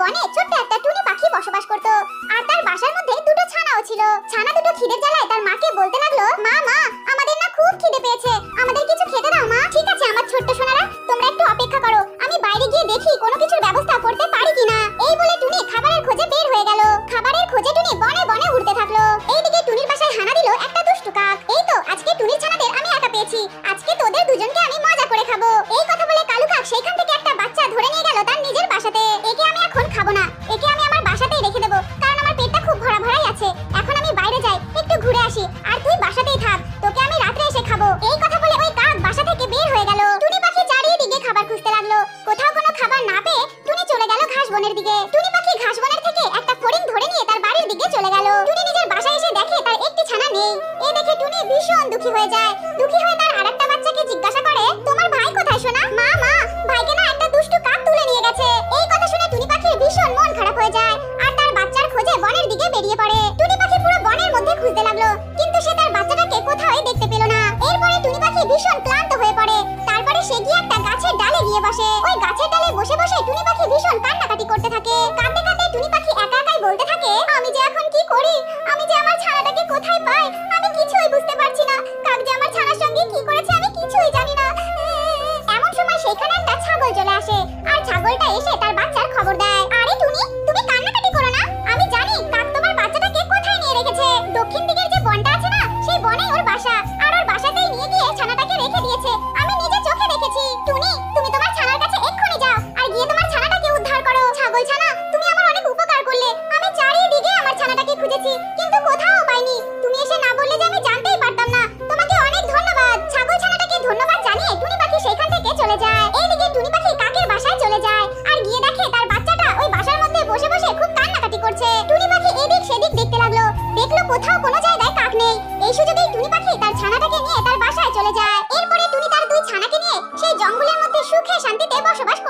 বনে ছোট্ট একটা টুনি পাখি বসবাস করত। আর তার বাসার মধ্যে দুটো ছানাও ছিল। ছানা দুটো খিদের জ্বালায় তার মাকে বলতে লাগলো, মা মা, আমাদের না খুব খিদে পেয়েছে, আমাদের কিছু খেতে দাও মা। ঠিক আছে আমার ছোট্ট সোনারা, তোমরা একটু অপেক্ষা করো, আমি বাইরে গিয়ে দেখি কোনো কিছুর ব্যবস্থা করতে পারি কিনা। এই বলে টুনি খাবারের খোঁজে বের হয়ে গেল। খাবারের খোঁজে টুনি বনে বনে উড়তে থাকলো। এইদিকে টুনির বাসায় হানা দিল একটা দুষ্টু কাক। এই তো আজকে টুনির ছানাদের আমি একা পেয়েছি, আজকে তোদের দুজনকে আমি মজা করে খাবো। এই কথা বলে কালু কাক সেইখান থেকে একটা বাচ্চা ধরে নিয়ে গেল তার নিজের বাসাতে। একে আমি এখন খাবো না, একে আমি আমার বাসাতেই রেখে দেবো, কারণ আমার পেটটা খুব ভরাই আছে। এখন আমি বাইরে যাই, একটু ঘুরে আসি, আর তুই বাসাতেই থাক, তোকে আমি রাতে এসে খাবো। এই কথা বলে ওই কাক বাসা থেকে বের হয়ে গেল। টুনি পাখি চারিদিকে খাবার খুঁজতে লাগলো। কোথাও কোনো খাবার না পেয়ে টুনি চলে গেল ঘাস বনের দিকে। টুনি পাখি ঘাস বনের থেকে একটা ফড়িং ধরে নিয়ে তার বাড়ির দিকে চলে গেল। টুনি নিজের বাসায় এসে দেখে তার একটি ছানা নেই। এই দেখে টুনি ভীষণ দুঃখী হয়ে যায়। দুঃখী হয়ে তার আরেকটা বাচ্চাকে জিজ্ঞাসা করে, তোমার ভাই কোথায় সোনা? মা মা, ভাইকে না একটা দুষ্টু কাক তুলে নিয়ে গেছে। এই কথা শুনে টুনি পাখির ভীষণ মন খারাপ হয়ে যায় আর তার বাচ্চার খোঁজে বনের দিকে বেরিয়ে পড়ে। টুনি পাখি পুরো বনের মধ্যে খুঁজতে লাগলো, কিন্তু সে তার বাচ্চাটাকে কোথাও দেখতে পেল না। এরপরে টুনি পাখি ভীষণ ক্লান্ত হয়ে পড়ে। তারপরে সে গিয়ে একটা গাছের ডালে গিয়ে বসে। ওই গাছের ডালে বসে বসে টুনি পাখি ভীষণ কান্নাকাটি করতে থাকে। কাঁদতে কাঁদতে টুনি পাখি একা একাই বলতে থাকে, আমি যে এখন কি করি, আমি যে আমার ছানাটাকে কোথায় পাই, আমি কিছুই বুঝতে পারছি না। কাক যে আমার ছানার সঙ্গে কি করেছে আমি কিছুই জানি না। এমন সময় সেখানে একটা ছাগল চলে আসে আর ছাগলটা এসে তার বাচ্চার খবর দেয়। আরে টুনি, তুমি কান্নাকাটি করো না, আমি জানি কাক তোমার বাচ্চাটাকে কোথায় নিয়ে রেখেছে। দক্ষিণ দিকের যে বনটা আছে না, সেই বনেই ওর বাসা, আর ওর বাসাতেই নিয়ে গিয়ে ছানাটাকে রেখে দিয়েছে। আমি নিজে চোখে দেখেছি। টুনি, তুমি তোমার ছানার কাছে এক্ষুনি যাও আর গিয়ে তোমার ছানাটাকে উদ্ধার করো। ছাগল ছানা, তুমি আমার অনেক উপকার করলে। আমি চারিদিকে আমার ছানাটাকে খুঁজেছি, কিন্তু কোথাও পাইনি। তুমি এসে না বললে যে আমি জানতেই পারতাম না। তোমাকে অনেক ধন্যবাদ। ছাগল ছানাটাকে ধন্যবাদ জানিয়ে টুনি পাখি সেখান থেকে চলে যায়। এইদিকে টুনি পাখি কাকের বাসায় চলে যায় আর গিয়ে দেখে তার বাচ্চাটা ওই বাসার মধ্যে বসে বসে খুব কান্নাকাটি করছে। টুনি পাখি এদিক সেদিক দেখতে লাগলো, দেখলো কোথাও কোনো জায়গায় কাক নেই। এই সুযোগেই টুনি পাখি তার ছানাটাকে নিয়ে তার বাসায় চলে যায়। এরপরে টুনি তার দুই ছানাকে নিয়ে সেই জঙ্গলের মধ্যে সুখে শান্তিতে বসবাস